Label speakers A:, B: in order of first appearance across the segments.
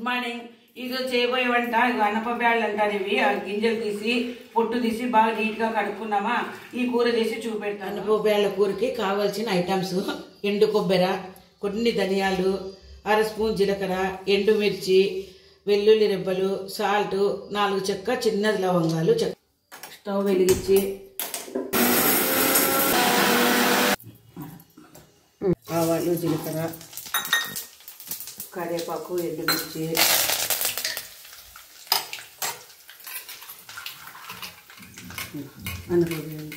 A: Good morning. ఇది చేయబోయే వంట అనప బ్యాళ్ళు అంటారు. ఇవి గింజలు తీసి పొట్టు తీసి బాగా నీట్ గా కడుక్కున్నామా ఈ కూర చేసి చూపెడతాను. అనప బ్యాళ్ళ కూరకి కావాల్సిన ఐటమ్స్: ఎండు కొబ్బరి, కొన్ని ధనియాలు, 1/2 స్పూన్ జీలకర్ర, ఎండుమిర్చి, వెల్లుల్లి రెబ్బలు, సాల్ట్, 4 చెక్క చిన్నది లవంగాలు. స్టవ్ వెలిగించి ఆవాలు, జీలకర్ర, కరివేపాకు, ఎండుమిర్చి, అనుకోలేదు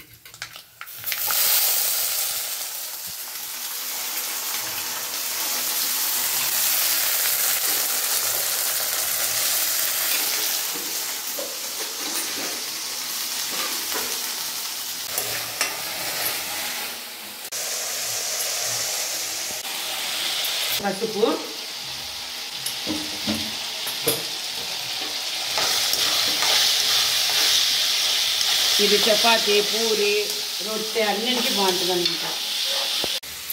A: పసుపు, ఇది చపాతీ, పూరి, రొట్టె అన్నింటికి బాగుంటుంది అనమాట.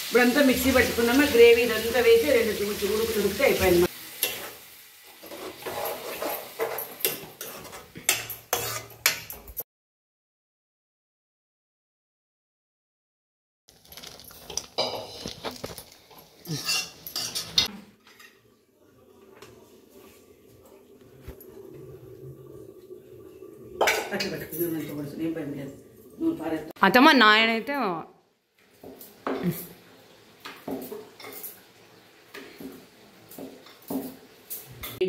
A: ఇప్పుడంతా మిక్సీ పట్టుకున్నామా, గ్రేవీ ఇదంతా వేసి 2 ఉడికితే అయిపోయింది.
B: అత్తమ్మ నాయనైతే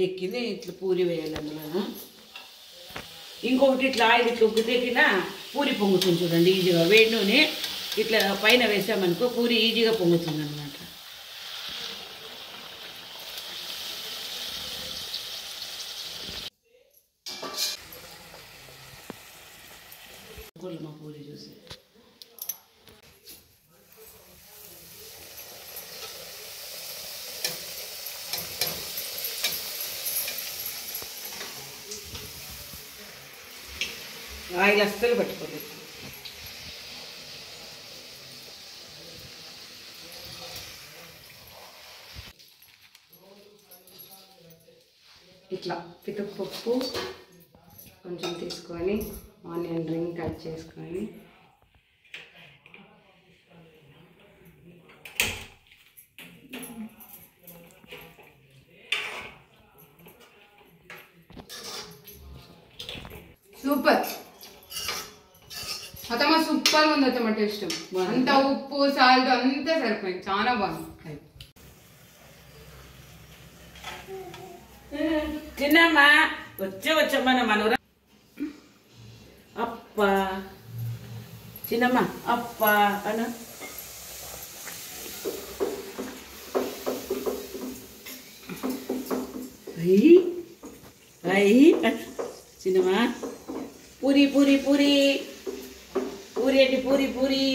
A: ఎక్కింది. ఇట్లా పూరి వేయాలి అందులో. ఇంకొకటి ఇట్లా ఆయిల్ ఇట్లా ఉగ్గితే కింద పూరి పొంగుతుంది చూడండి ఈజీగా. వేడి నూనె ఇట్లా పైన వేసామనుకో పూరి ఈజీగా పొంగుతుంది అనమాట. మా పూరి చూసి ఆయిల్ అస్సలు పట్టుకోలేదు.
B: ఇట్లా పితపప్పు కొంచెం తీసుకొని ఆనియన్ రింగ్ కట్ చేసుకొని సూపర్ అత్తమ్మ, సూపర్ ఉంది అత్తమ్మ. టేస్ట్ అంత ఉప్పు సాల్ట్ అంతా సరిపోయింది, చాలా బాగుంది.
A: తిన్నామా వచ్చమ్మా నా మనవరా. అప్ప చిన్నమ్మ అప్ప అను. అయ్యి అయ్యి చిన్నమ్మ పూరి పూరి పూరి పూరి ఏంటి పూరి పూరి